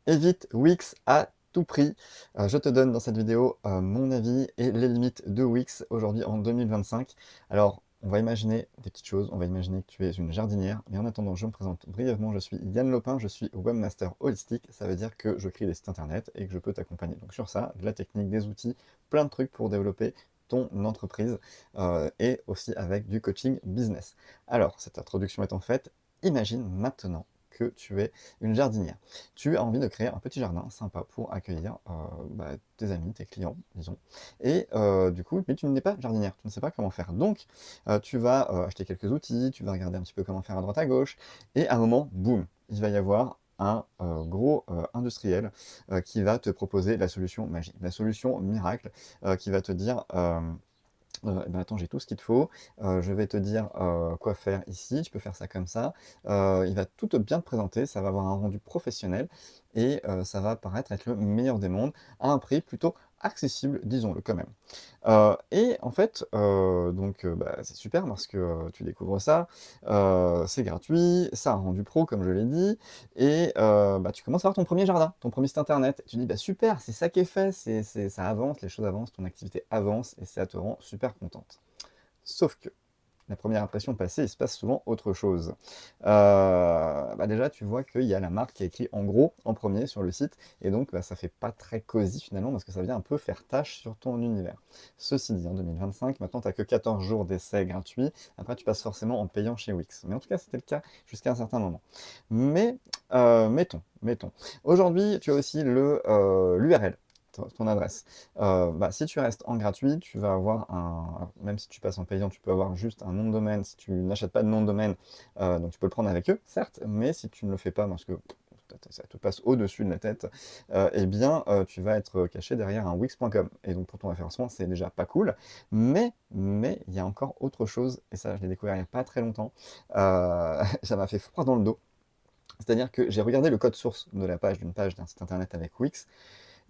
Évite Wix à tout prix. Je te donne dans cette vidéo mon avis et les limites de Wix aujourd'hui en 2025. Alors, on va imaginer des petites choses, on va imaginer que tu es une jardinière, mais en attendant, je me présente brièvement, je suis Yann Lopin, je suis webmaster holistique, ça veut dire que je crée des sites internet et que je peux t'accompagner. Donc sur ça, de la technique, des outils, plein de trucs pour développer ton entreprise et aussi avec du coaching business. Alors, cette introduction étant faite, imagine maintenant que tu es une jardinière. Tu as envie de créer un petit jardin sympa pour accueillir tes amis, tes clients, disons. Et du coup, mais tu n'es pas jardinière, tu ne sais pas comment faire. Donc, tu vas acheter quelques outils, tu vas regarder un petit peu comment faire à droite à gauche, et à un moment, boum, il va y avoir un gros industriel qui va te proposer la solution magique, la solution miracle, qui va te dire eh ben attends, j'ai tout ce qu'il te faut, je vais te dire quoi faire ici, tu peux faire ça comme ça. Il va tout bien te présenter, ça va avoir un rendu professionnel et ça va paraître être le meilleur des mondes à un prix plutôt accessible, disons-le quand même. Et en fait, c'est super parce que tu découvres ça, c'est gratuit, ça a un rendu pro comme je l'ai dit, et tu commences à avoir ton premier jardin, ton premier site internet. Et tu dis bah super, c'est ça qui est fait, ça avance, les choses avancent, ton activité avance et ça te rend super contente. Sauf que la première impression passée, il se passe souvent autre chose. Déjà, tu vois qu'il y a la marque qui est écrit en gros en premier sur le site, et donc ça fait pas très cosy finalement, parce que ça vient un peu faire tâche sur ton univers. Ceci dit, en 2025, maintenant tu n'as que 14 jours d'essai gratuit, après tu passes forcément en payant chez Wix. Mais en tout cas, c'était le cas jusqu'à un certain moment. Mais mettons. Aujourd'hui, tu as aussi l'URL, ton adresse. Si tu restes en gratuit, tu vas avoir alors, même si tu passes en payant, tu peux avoir juste un nom de domaine. Si tu n'achètes pas de nom de domaine, donc tu peux le prendre avec eux, certes, mais si tu ne le fais pas parce que ça te passe au-dessus de la tête, tu vas être caché derrière un Wix.com. Et donc pour ton référencement, c'est déjà pas cool. Mais il y a encore autre chose, et ça je l'ai découvert il n'y a pas très longtemps. Ça m'a fait froid dans le dos. C'est-à-dire que j'ai regardé le code source de la page d'une page d'un site internet avec Wix.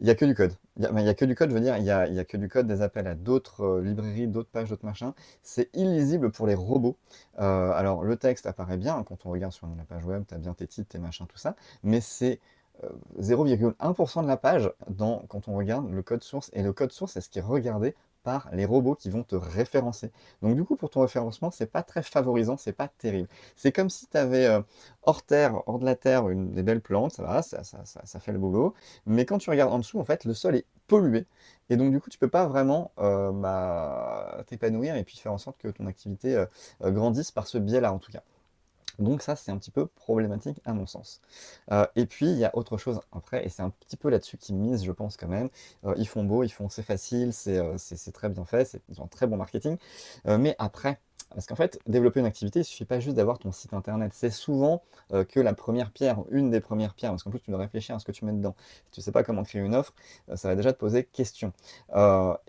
Il n'y a que du code. Il y a que du code, je veux dire, il y a que du code, des appels à d'autres librairies, d'autres pages, d'autres machins. C'est illisible pour les robots. Alors, le texte apparaît bien, hein, quand on regarde sur la page web, tu as bien tes titres, tes machins, tout ça, mais c'est 0,1% de la page quand on regarde le code source. Et le code source, c'est ce qui est regardé par les robots qui vont te référencer. Donc du coup, pour ton référencement, c'est pas très favorisant, c'est pas terrible. C'est comme si tu avais hors terre, hors de la terre, des belles plantes, ça va, ça fait le boulot. Mais quand tu regardes en dessous, en fait, le sol est pollué. Et donc du coup, tu peux pas vraiment t'épanouir et puis faire en sorte que ton activité grandisse par ce biais-là, en tout cas. Donc ça, c'est un petit peu problématique à mon sens. Et puis, il y a autre chose après, et c'est un petit peu là-dessus qu'ils misent, je pense, quand même. Ils font beau, c'est facile, c'est très bien fait, ils ont un très bon marketing. Mais après, parce qu'en fait, développer une activité, il ne suffit pas juste d'avoir ton site internet. C'est souvent que la première pierre, une des premières pierres, parce qu'en plus, tu dois réfléchir à ce que tu mets dedans. Si tu ne sais pas comment créer une offre, ça va déjà te poser question.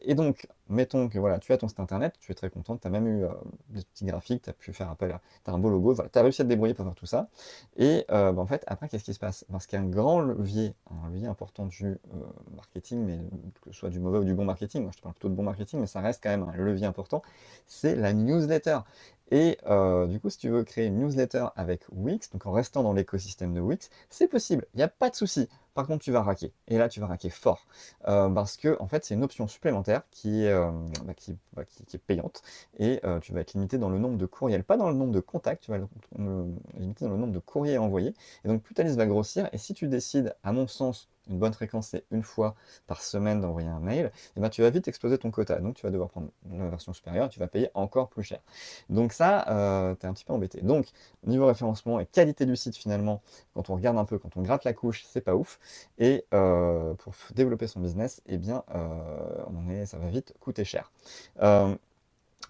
Et donc, mettons que voilà, tu as ton site internet, tu es très content, tu as même eu des petits graphiques, tu as pu faire appel à, tu as un beau logo, voilà, tu as réussi à te débrouiller pour faire tout ça. Et en fait, après, qu'est-ce qui se passe? Parce qu'il y a un levier important du marketing, mais que ce soit du mauvais ou du bon marketing, moi je te parle plutôt de bon marketing, mais ça reste quand même un levier important, c'est la newsletter. Et du coup, si tu veux créer une newsletter avec Wix, donc en restant dans l'écosystème de Wix, c'est possible, il n'y a pas de souci. Par contre, tu vas raquer. Et là, tu vas raquer fort. Parce que, en fait, c'est une option supplémentaire qui est payante. Et tu vas être limité dans le nombre de courriels, pas dans le nombre de contacts, tu vas être limité dans le nombre de courriers envoyés. Et donc, plus ta liste va grossir. Et si tu décides, à mon sens, une bonne fréquence, c'est une fois par semaine d'envoyer un mail, et ben, tu vas vite exploser ton quota. Donc, tu vas devoir prendre la version supérieure et tu vas payer encore plus cher. Donc ça, tu es un petit peu embêté. Donc, niveau référencement et qualité du site, finalement, quand on regarde un peu, quand on gratte la couche, c'est pas ouf. Et pour développer son business, eh bien, ça va vite coûter cher.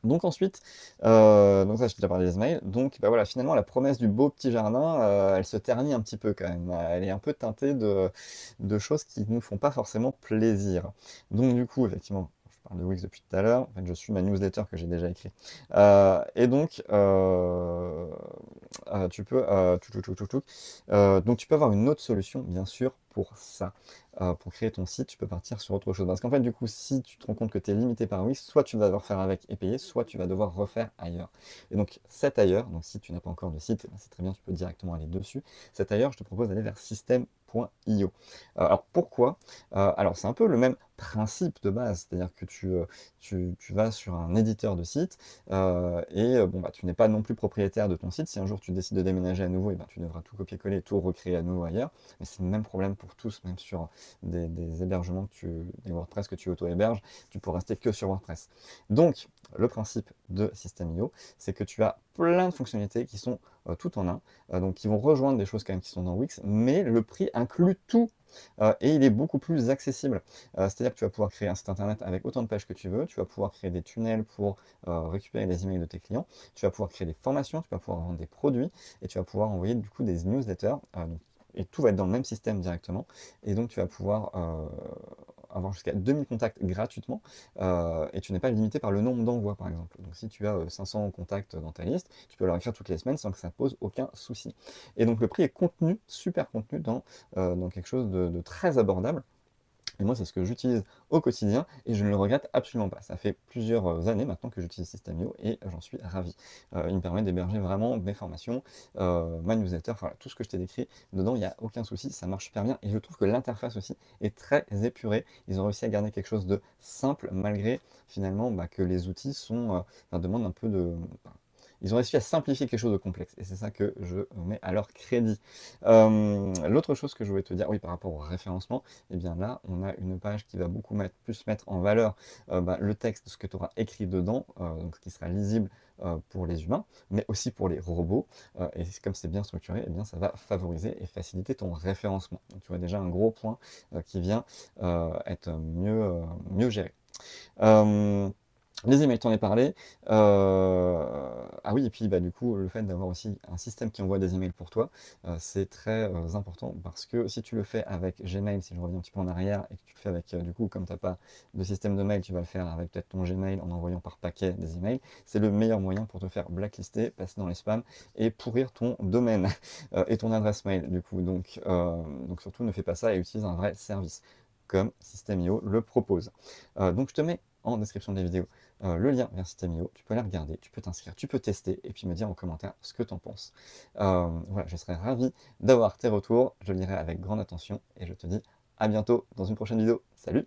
Donc ensuite, donc ça je t'ai déjà parlé des mails, donc voilà, finalement la promesse du beau petit jardin, elle se ternit un petit peu quand même, elle est un peu teintée de choses qui ne nous font pas forcément plaisir. Donc du coup, effectivement, je parle de Wix depuis tout à l'heure, en fait je suis ma newsletter que j'ai déjà écrit. Et donc, tu peux, donc tu peux avoir une autre solution, bien sûr, pour ça. Pour créer ton site, tu peux partir sur autre chose. Parce qu'en fait, du coup, si tu te rends compte que tu es limité par Wix, soit tu vas devoir faire avec et payer, soit tu vas devoir refaire ailleurs. Et donc, cet ailleurs, donc si tu n'as pas encore de site, c'est très bien, tu peux directement aller dessus. Cet ailleurs, je te propose d'aller vers System.io. Alors pourquoi? Alors c'est un peu le même principe de base, c'est-à-dire que tu vas sur un éditeur de site bon, bah, tu n'es pas non plus propriétaire de ton site. Si un jour tu décides de déménager à nouveau, et ben, tu devras tout copier-coller, tout recréer à nouveau ailleurs. Mais c'est le même problème pour tous, même sur des hébergements, des WordPress que tu auto-héberges, tu peux rester que sur WordPress. Donc, le principe de System.io, c'est que tu as plein de fonctionnalités qui sont tout en un, donc qui vont rejoindre des choses quand même qui sont dans Wix, mais le prix inclut tout. Et il est beaucoup plus accessible. C'est-à-dire que tu vas pouvoir créer un site internet avec autant de pages que tu veux, tu vas pouvoir créer des tunnels pour récupérer les emails de tes clients, tu vas pouvoir créer des formations, tu vas pouvoir vendre des produits, et tu vas pouvoir envoyer du coup des newsletters, et tout va être dans le même système directement, et donc tu vas pouvoir avoir jusqu'à 2000 contacts gratuitement, et tu n'es pas limité par le nombre d'envois par exemple. Donc si tu as 500 contacts dans ta liste, tu peux leur écrire toutes les semaines sans que ça pose aucun souci. Et donc le prix est contenu, super contenu dans quelque chose de très abordable. Et moi, c'est ce que j'utilise au quotidien et je ne le regrette absolument pas. Ça fait plusieurs années maintenant que j'utilise System.io et j'en suis ravi. Il me permet d'héberger vraiment mes formations, ma newsletter, enfin tout ce que je t'ai décrit. Dedans, il n'y a aucun souci, ça marche super bien. Et je trouve que l'interface aussi est très épurée. Ils ont réussi à garder quelque chose de simple malgré finalement que les outils demandent un peu de... Ils ont réussi à simplifier quelque chose de complexe, et c'est ça que je mets à leur crédit. L'autre chose que je voulais te dire, oui, par rapport au référencement, eh bien là, on a une page qui va beaucoup plus mettre en valeur le texte, ce que tu auras écrit dedans, donc ce qui sera lisible pour les humains, mais aussi pour les robots. Et comme c'est bien structuré, eh bien, ça va favoriser et faciliter ton référencement. Donc, tu vois déjà un gros point qui vient être mieux géré. Les emails, t'en ai parlé. Ah oui, et puis du coup, le fait d'avoir aussi un système qui envoie des emails pour toi, c'est très important parce que si tu le fais avec Gmail, si je reviens un petit peu en arrière, et que tu le fais avec, du coup, comme tu n'as pas de système de mail, tu vas le faire avec peut-être ton Gmail en envoyant par paquet des emails, c'est le meilleur moyen pour te faire blacklister, passer dans les spams et pourrir ton domaine et ton adresse mail, du coup. Donc surtout, ne fais pas ça et utilise un vrai service comme System.io le propose. Donc je te mets en description de la vidéo le lien vers System.io, tu peux aller regarder, tu peux t'inscrire, tu peux tester et puis me dire en commentaire ce que tu en penses. Voilà, je serais ravi d'avoir tes retours, je lirai avec grande attention et je te dis à bientôt dans une prochaine vidéo. Salut!